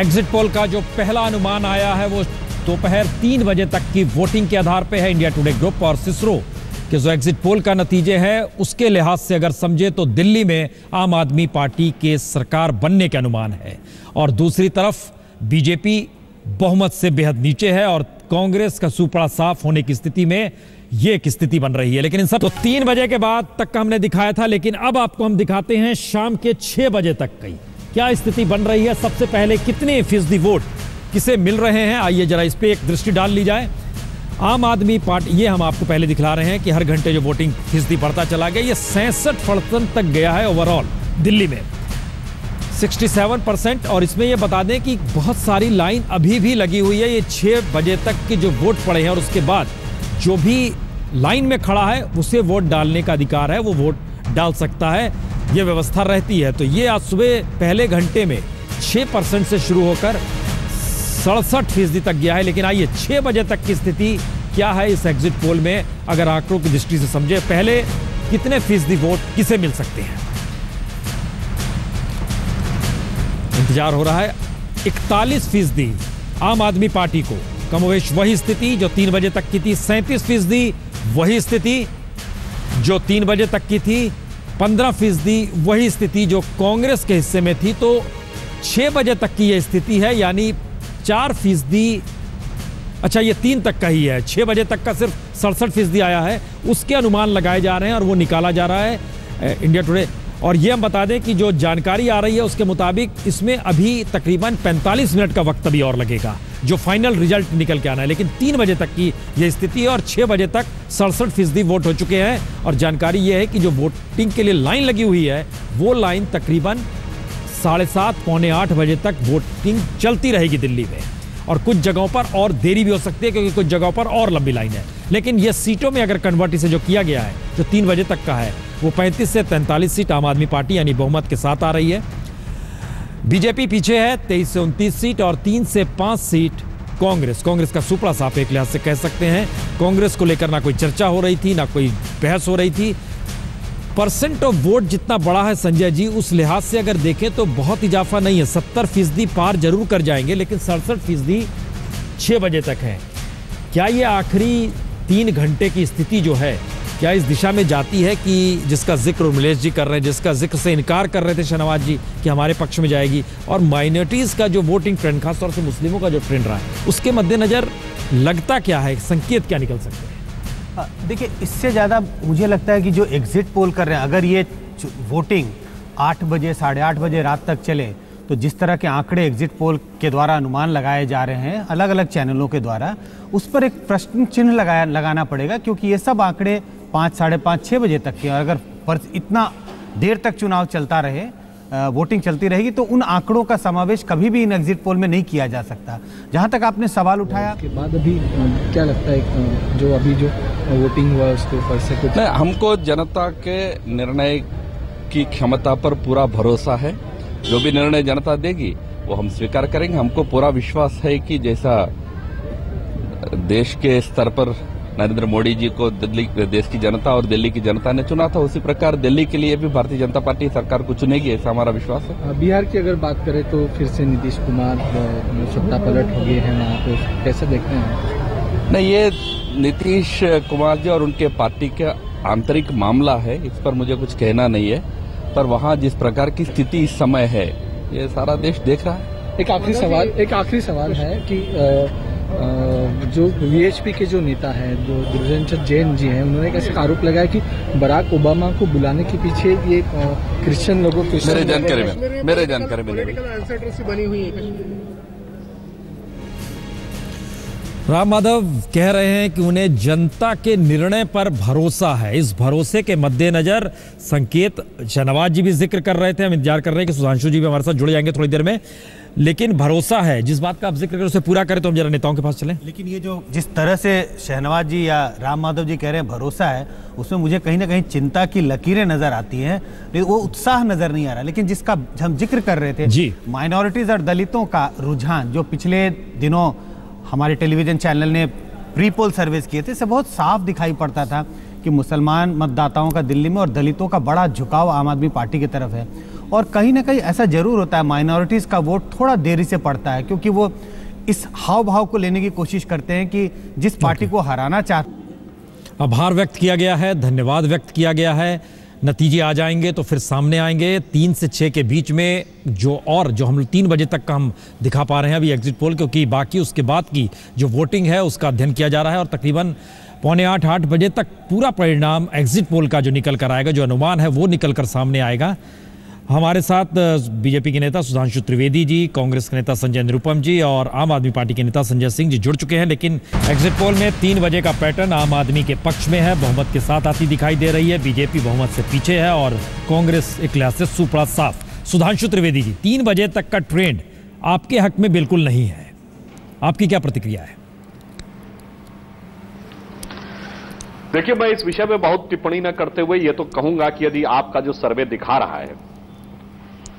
Exit poll का जो पहला अनुमान आया है वो दोपहर 3 बजे तक की वोटिंग के आधार पर है। इंडिया टुडे ग्रुप और सिसरो के जो एग्जिट पोल का नतीजे है उसके लिहाज से अगर समझे तो दिल्ली में आम आदमी पार्टी के सरकार बनने के अनुमान है, और दूसरी तरफ बीजेपी बहुमत से बेहद नीचे है और कांग्रेस का सूपड़ा साफ होने की स्थिति में यह एक स्थिति बन रही है। लेकिन इन सब तो 3 बजे के बाद तक का हमने दिखाया था, लेकिन अब आपको हम दिखाते हैं शाम के 6 बजे तक की क्या स्थिति बन रही है। सबसे पहले कितने फीसदी वोट किसे मिल रहे हैं, आइए जरा इस पे एक दृष्टि डाल ली जाए। आम आदमी पार्टी, ये हम आपको पहले दिखला रहे हैं कि हर घंटे जो वोटिंग फीसदी बढ़ता चला गया, ये 66% तक गया है ओवरऑल दिल्ली में 67%। और इसमें ये बता दें कि बहुत सारी लाइन अभी भी लगी हुई है। ये 6 बजे तक के जो वोट पड़े हैं और उसके बाद जो भी लाइन में खड़ा है उसे वोट डालने का अधिकार है, वो वोट डाल सकता है, ये व्यवस्था रहती है। तो ये आज सुबह पहले घंटे में 6% से शुरू होकर 67% तक गया है। लेकिन आइए 6 बजे तक की स्थिति क्या है इस एग्जिट पोल में, अगर आंकड़ों की दृष्टि से समझे। पहले कितने फीसदी वोट किसे मिल सकते हैं, इंतजार हो रहा है। 41% आम आदमी पार्टी को, कमोवेश वही स्थिति जो 3 बजे तक की थी। 37% वही स्थिति जो 3 बजे तक की थी। 15% वही स्थिति जो कांग्रेस के हिस्से में थी। तो 6 बजे तक की यह स्थिति है, यानी 4%। अच्छा, ये 3 तक का ही है, 6 बजे तक का सिर्फ 67% आया है, उसके अनुमान लगाए जा रहे हैं और वो निकाला जा रहा है इंडिया टुडे। और ये हम बता दें कि जो जानकारी आ रही है उसके मुताबिक इसमें अभी तकरीबन 45 मिनट का वक्त अभी और लगेगा जो फाइनल रिजल्ट निकल के आना है। लेकिन 3 बजे तक की यह स्थिति है और 6 बजे तक 67% वोट हो चुके हैं। और जानकारी यह है कि जो वोटिंग के लिए लाइन लगी हुई है वो लाइन तकरीबन 7:30 पौने 8 बजे तक वोटिंग चलती रहेगी दिल्ली में। और कुछ जगहों पर और देरी भी हो सकती है क्योंकि कुछ जगहों पर और लंबी लाइन है। लेकिन यह सीटों में अगर कन्वर्ट इसे जो किया गया है जो 3 बजे तक का है वो 35 से 43 सीट आम आदमी पार्टी यानी बहुमत के साथ आ रही है। बीजेपी पीछे है 23 से 29 सीट और 3 से 5 सीट कांग्रेस का सुपड़ा साफ एक लिहाज से कह सकते हैं। कांग्रेस को लेकर ना कोई चर्चा हो रही थी ना कोई बहस हो रही थी। परसेंट ऑफ वोट जितना बड़ा है संजय जी, उस लिहाज से अगर देखें तो बहुत इजाफा नहीं है। 70% पार जरूर कर जाएंगे, लेकिन 67% 6 बजे तक है। क्या ये आखिरी 3 घंटे की स्थिति जो है क्या इस दिशा में जाती है कि जिसका जिक्र उर्मिलेश जी कर रहे हैं, जिसका जिक्र से इनकार कर रहे थे शहनवाज जी कि हमारे पक्ष में जाएगी, और माइनॉरिटीज का जो वोटिंग ट्रेंड, खासतौर से मुस्लिमों का जो ट्रेंड रहा है, उसके मद्देनजर लगता क्या है, संकेत क्या निकल सकते हैं? देखिए, इससे ज़्यादा मुझे लगता है कि जो एग्जिट पोल कर रहे हैं, अगर ये वोटिंग 8 बजे 8:30 बजे रात तक चले तो जिस तरह के आंकड़े एग्जिट पोल के द्वारा अनुमान लगाए जा रहे हैं अलग अलग चैनलों के द्वारा, उस पर एक प्रश्न चिन्ह लगाना पड़ेगा। क्योंकि ये सब आंकड़े 5, 5:30, 6 बजे तक के, और अगर इतना देर तक चुनाव चलता रहे, वोटिंग चलती रहेगी, तो उन आंकड़ों का समावेश कभी भी इन एग्जिट पोल में नहीं किया जा सकता। जहां तक आपने सवाल उठाया के बाद अभी क्या लगता है जो अभी जो वोटिंग हुआ उसके ऊपर से कुछ? नहीं, हमको जनता के निर्णय की क्षमता पर पूरा भरोसा है। जो भी निर्णय जनता देगी वो हम स्वीकार करेंगे। हमको पूरा विश्वास है कि जैसा देश के स्तर पर नरेंद्र मोदी जी को दिल्ली देश की जनता और दिल्ली की जनता ने चुना था, उसी प्रकार दिल्ली के लिए भी भारतीय जनता पार्टी सरकार को चुनेगी, ऐसा हमारा विश्वास है। बिहार की अगर बात करें तो फिर से नीतीश कुमार सत्ता पलट हो गए हैं वहाँ पे, कैसे देखते हैं? नहीं, ये नीतीश कुमार जी और उनके पार्टी का आंतरिक मामला है, इस पर मुझे कुछ कहना नहीं है। पर वहाँ जिस प्रकार की स्थिति इस समय है ये सारा देश देख रहा है। एक आखिरी सवाल है कि जो वीएचपी के जो नेता हैं, जो दुर्जन जैन जी हैं, उन्होंने कैसे आरोप लगाया कि बराक ओबामा को बुलाने के पीछे ये क्रिश्चियन लोगों को, मेरे जानकारी में बनी हुई है। राम माधव कह रहे हैं कि उन्हें जनता के निर्णय पर भरोसा है। इस भरोसे के मद्देनजर संकेत शहनवाज जी भी जिक्र कर रहे थे, हम इंतजार कर रहे हैं कि सुधांशु जी भी हमारे साथ जुड़ जाएंगे थोड़ी देर में। लेकिन भरोसा है, जिस बात का आप जिक्र करें उसे पूरा करें तो हम जरा नेताओं के पास चलें। लेकिन ये जो जिस तरह से शहनवाज जी या राम माधव जी कह रहे हैं भरोसा है, उसमें मुझे कहीं ना कहीं चिंता की लकीरें नजर आती हैं, लेकिन वो उत्साह नजर नहीं आ रहा। लेकिन जिसका हम जिक्र कर रहे थे जी, माइनॉरिटीज और दलितों का रुझान जो पिछले दिनों हमारे टेलीविजन चैनल ने प्री पोल सर्वेस किए थे, इससे बहुत साफ दिखाई पड़ता था कि मुसलमान मतदाताओं का दिल्ली में और दलितों का बड़ा झुकाव आम आदमी पार्टी की तरफ है। और कहीं ना कहीं ऐसा जरूर होता है, माइनॉरिटीज़ का वोट थोड़ा देरी से पड़ता है, क्योंकि वो इस हाव भाव को लेने की कोशिश करते हैं कि जिस पार्टी को हराना चाहते। आभार व्यक्त किया गया है, धन्यवाद व्यक्त किया गया है। नतीजे आ जाएंगे तो फिर सामने आएंगे 3 से 6 के बीच में, जो हम 3 बजे तक का हम दिखा पा रहे हैं अभी एग्जिट पोल, क्योंकि बाकी उसके बाद की जो वोटिंग है उसका अध्ययन किया जा रहा है और तकरीबन 7:45-8 बजे तक पूरा परिणाम एग्जिट पोल का जो निकल कर आएगा, जो अनुमान है वो निकल कर सामने आएगा। हमारे साथ बीजेपी के नेता सुधांशु त्रिवेदी जी, कांग्रेस के नेता संजय निरुपम जी और आम आदमी पार्टी के नेता संजय सिंह जी जुड़ चुके हैं। लेकिन एग्जिट पोल में 3 बजे का पैटर्न आम आदमी के पक्ष में है, बहुमत के साथ आती दिखाई दे रही है। बीजेपी बहुमत से पीछे है और कांग्रेस एक लिहाज से सुपड़ा साफ। सुधांशु त्रिवेदी जी, 3 बजे तक का ट्रेंड आपके हक में बिल्कुल नहीं है, आपकी क्या प्रतिक्रिया है? देखिए, मैं इस विषय में बहुत टिप्पणी न करते हुए ये तो कहूंगा कि यदि आपका जो सर्वे दिखा रहा है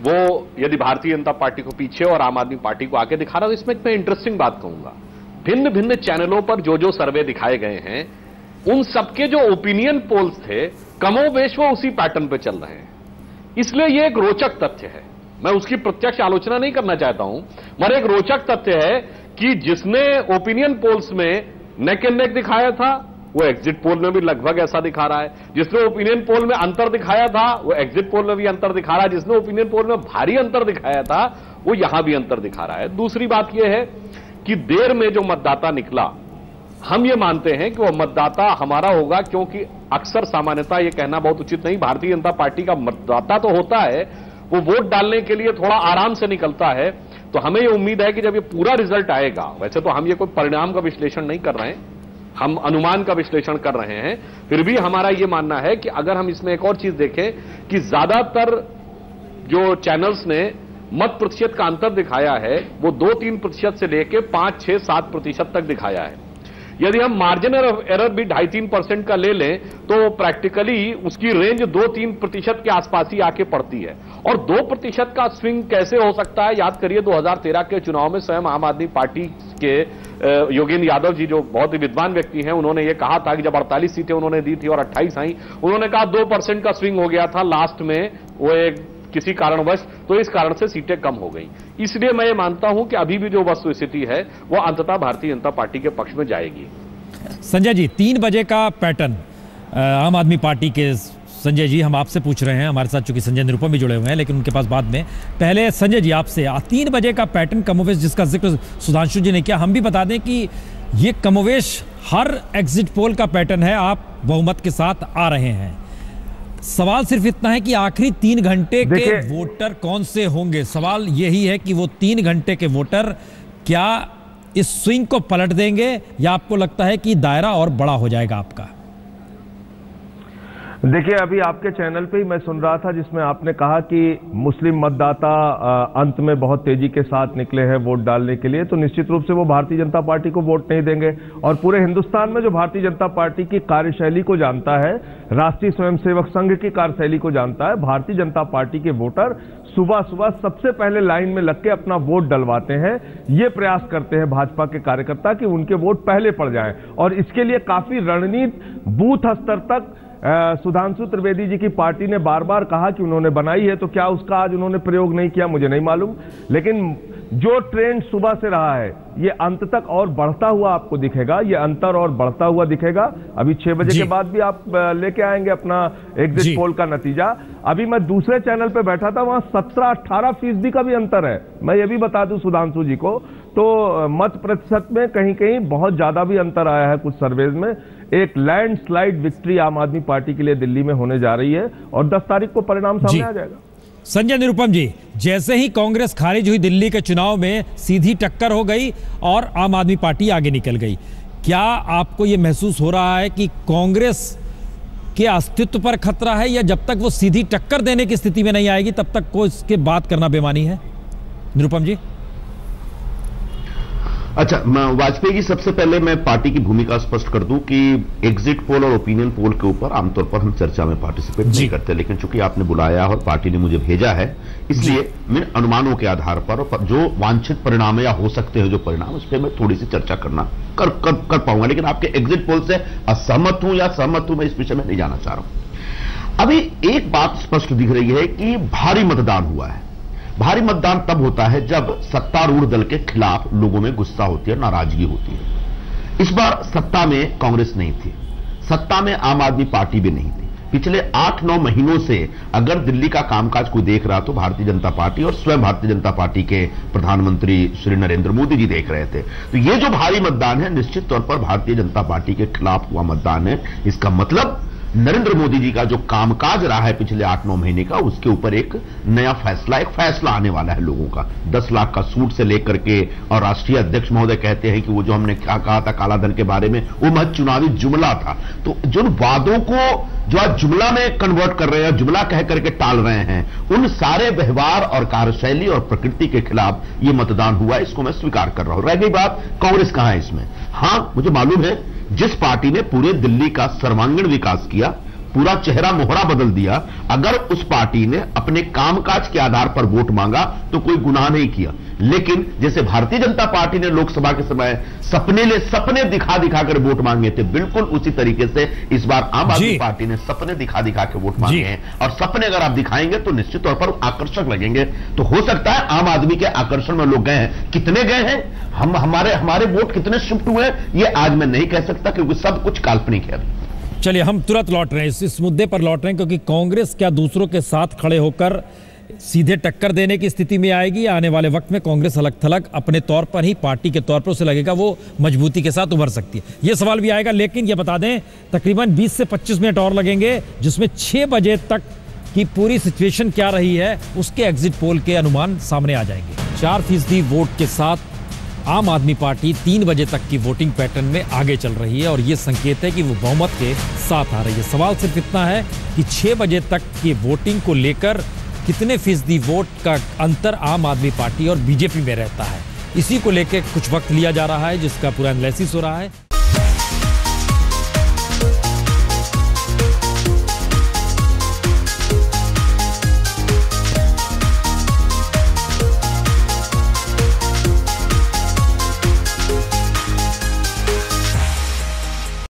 वो यदि भारतीय जनता पार्टी को पीछे और आम आदमी पार्टी को आगे दिखा रहा है, तो इसमें मैं इंटरेस्टिंग बात कहूंगा। भिन्न भिन्न चैनलों पर जो जो सर्वे दिखाए गए हैं, उन सबके जो ओपिनियन पोल्स थे, कमोबेश वो उसी पैटर्न पे चल रहे हैं। इसलिए ये एक रोचक तथ्य है, मैं उसकी प्रत्यक्ष आलोचना नहीं करना चाहता हूं, मगर एक रोचक तथ्य है कि जिसने ओपिनियन पोल्स में नेक एंड नेक दिखाया था वो एग्जिट पोल में भी लगभग ऐसा दिखा रहा है। जिसने ओपिनियन पोल में अंतर दिखाया था वो एग्जिट पोल में भी अंतर दिखा रहा है। जिसने ओपिनियन पोल में भारी अंतर दिखाया था वो यहां भी अंतर दिखा रहा है। दूसरी बात यह है कि देर में जो मतदाता निकला, हम ये मानते हैं कि वो मतदाता हमारा होगा, क्योंकि अक्सर सामान्यता ये कहना बहुत उचित नहीं, भारतीय जनता पार्टी का मतदाता तो होता है, वो वोट डालने के लिए थोड़ा आराम से निकलता है। तो हमें ये उम्मीद है कि जब ये पूरा रिजल्ट आएगा, वैसे तो हम ये कोई परिणाम का विश्लेषण नहीं कर रहे हैं, हम अनुमान का विश्लेषण कर रहे हैं, फिर भी हमारा यह मानना है कि अगर हम इसमें एक और चीज देखें कि ज्यादातर जो चैनल्स ने मत प्रतिशत का अंतर दिखाया है वो 2-3% से लेकर 5-6-7% तक दिखाया है। यदि हम मार्जिन ऑफ एरर भी 2.5-3% का ले लें तो प्रैक्टिकली उसकी रेंज 2-3% के आसपास ही आके पड़ती है। और 2% का स्विंग कैसे हो सकता है? याद करिए 2013 के चुनाव में स्वयं आम आदमी पार्टी के योगेंद्र यादव जी, जो बहुत ही विद्वान व्यक्ति हैं, उन्होंने ये कहा था कि जब 48 सीटें उन्होंने दी थी और 28 आई, उन्होंने कहा 2% का स्विंग हो गया था लास्ट में, वो एक किसी कारणवश, तो इस कारण से सीटें कम हो गई। इसलिए मैं ये मानता हूं कि अभी भी जो वस्तुस्थिति है वो अंततः भारतीय जनता पार्टी के पक्ष में जाएगी। संजय जी, 3 बजे का पैटर्न आम आदमी पार्टी के, संजय जी हम आपसे पूछ रहे हैं, हमारे साथ चूंकि संजय निरुपम भी जुड़े हुए हैं लेकिन उनके पास बाद में, पहले संजय जी आपसे 3 बजे का पैटर्न कमोवेश जिसका जिक्र सुधांशु जी ने किया, हम भी बता दें कि ये कमोवेश हर एग्जिट पोल का पैटर्न है, आप बहुमत के साथ आ रहे हैं। सवाल सिर्फ इतना है कि आखिरी 3 घंटे के वोटर कौन से होंगे। सवाल यही है कि वो 3 घंटे के वोटर क्या इस स्विंग को पलट देंगे या आपको लगता है कि दायरा और बड़ा हो जाएगा आपका? देखिए, अभी आपके चैनल पे ही मैं सुन रहा था जिसमें आपने कहा कि मुस्लिम मतदाता अंत में बहुत तेजी के साथ निकले हैं वोट डालने के लिए, तो निश्चित रूप से वो भारतीय जनता पार्टी को वोट नहीं देंगे। और पूरे हिंदुस्तान में जो भारतीय जनता पार्टी की कार्यशैली को जानता है, राष्ट्रीय स्वयंसेवक संघ की कार्यशैली को जानता है, भारतीय जनता पार्टी के वोटर सुबह सुबह सबसे पहले लाइन में लग के अपना वोट डलवाते हैं। ये प्रयास करते हैं भाजपा के कार्यकर्ता कि उनके वोट पहले पड़ जाएं, और इसके लिए काफी रणनीति बूथ स्तर तक सुधांशु त्रिवेदी जी की पार्टी ने बार बार कहा कि उन्होंने बनाई है, तो क्या उसका आज उन्होंने प्रयोग नहीं किया मुझे नहीं मालूम। लेकिन जो ट्रेंड सुबह से रहा है ये अंत तक और बढ़ता हुआ आपको दिखेगा, ये अंतर और बढ़ता हुआ दिखेगा। अभी 6 बजे के बाद भी आप लेके आएंगे अपना एग्जिट पोल का नतीजा। अभी मैं दूसरे चैनल पे बैठा था, वहां 17-18% का भी अंतर है। मैं ये भी बता दूं सुधांशु जी को, तो मत प्रतिशत में कहीं कहीं बहुत ज्यादा भी अंतर आया है कुछ सर्वेज में। एक लैंडस्लाइड विक्ट्री आम आदमी पार्टी के लिए दिल्ली में होने जा रही है और 10 तारीख को परिणाम सामने आ जाएगा। संजय निरुपम जी, जैसे ही कांग्रेस खारिज हुई दिल्ली के चुनाव में सीधी टक्कर हो गई और आम आदमी पार्टी आगे निकल गई, क्या आपको यह महसूस हो रहा है कि कांग्रेस के अस्तित्व पर खतरा है, या जब तक वो सीधी टक्कर देने की स्थिति में नहीं आएगी तब तक को इसके बात करना बेमानी है? निरुपम जी। अच्छा, वाजपेयी की सबसे पहले मैं पार्टी की भूमिका स्पष्ट कर दूं कि एग्जिट पोल और ओपिनियन पोल के ऊपर आमतौर पर हम चर्चा में पार्टिसिपेट नहीं करते, लेकिन चूंकि आपने बुलाया और पार्टी ने मुझे भेजा है, इसलिए मैं अनुमानों के आधार पर जो वांछित परिणाम या हो सकते हैं जो परिणाम, उस पर मैं थोड़ी सी चर्चा कर पाऊंगा। लेकिन आपके एग्जिट पोल से असहमत हूं या सहमत हूं, मैं इस विषय में नहीं जाना चाह रहा हूं। अभी एक बात स्पष्ट दिख रही है कि भारी मतदान हुआ है। भारी मतदान तब होता है जब सत्तारूढ़ दल के खिलाफ लोगों में गुस्सा होती है, नाराजगी होती है। इस बार सत्ता में कांग्रेस नहीं थी, सत्ता में आम आदमी पार्टी भी नहीं थी। पिछले 8-9 महीनों से अगर दिल्ली का कामकाज कोई देख रहा तो भारतीय जनता पार्टी और स्वयं भारतीय जनता पार्टी के प्रधानमंत्री श्री नरेंद्र मोदी जी देख रहे थे। तो ये जो भारी मतदान है निश्चित तौर पर भारतीय जनता पार्टी के खिलाफ हुआ मतदान है। इसका मतलब नरेंद्र मोदी जी का जो कामकाज रहा है पिछले 8-9 महीने का, उसके ऊपर एक नया फैसला, एक फैसला आने वाला है लोगों का। 10 लाख का सूट से लेकर के, और राष्ट्रीय अध्यक्ष महोदय कहते हैं कि वो जो हमने क्या कहा था काला धन के बारे में, वो महज चुनावी जुमला था। तो जो वादों को जो आज जुमला में कन्वर्ट कर रहे हैं, जुमला कह करके टाल रहे हैं, उन सारे व्यवहार और कार्यशैली और प्रकृति के खिलाफ ये मतदान हुआ, इसको मैं स्वीकार कर रहा हूं। रह गई बात कांग्रेस कहां है इसमें। हां, मुझे मालूम है जिस पार्टी ने पूरे दिल्ली का सर्वांगीण विकास किया, पूरा चेहरा मोहरा बदल दिया, अगर उस पार्टी ने अपने कामकाज के आधार पर वोट मांगा तो कोई गुनाह नहीं किया। लेकिन जैसे भारतीय जनता पार्टी ने लोकसभा के समय सपने दिखा दिखा कर वोट मांगे थे, बिल्कुल उसी तरीके से इस बार आम आदमी पार्टी ने सपने दिखा दिखा के वोट मांगे हैं। और सपने अगर आप दिखाएंगे तो निश्चित तौर पर आकर्षक लगेंगे। तो हो सकता है आम आदमी के आकर्षण में लोग गए हैं। कितने गए हैं, हमारे वोट कितने शिफ्ट हुए, ये आज मैं नहीं कह सकता क्योंकि सब कुछ काल्पनिक है। चलिए हम तुरंत लौट रहे हैं, इस मुद्दे पर लौट रहे हैं, क्योंकि कांग्रेस क्या दूसरों के साथ खड़े होकर सीधे टक्कर देने की स्थिति में आएगी या आने वाले वक्त में कांग्रेस अलग थलग अपने तौर पर ही, पार्टी के तौर पर उसे लगेगा वो मजबूती के साथ उभर सकती है, ये सवाल भी आएगा। लेकिन ये बता दें तकरीबन 20 से 25 मिनट और लगेंगे, जिसमें 6 बजे तक की पूरी सिचुएशन क्या रही है उसके एग्जिट पोल के अनुमान सामने आ जाएंगे। 4% वोट के साथ आम आदमी पार्टी 3 बजे तक की वोटिंग पैटर्न में आगे चल रही है और ये संकेत है कि वो बहुमत के साथ आ रही है। सवाल सिर्फ इतना है कि 6 बजे तक की वोटिंग को लेकर कितने फीसदी वोट का अंतर आम आदमी पार्टी और बीजेपी में रहता है, इसी को लेकर कुछ वक्त लिया जा रहा है, जिसका पूरा एनालिसिस हो रहा है।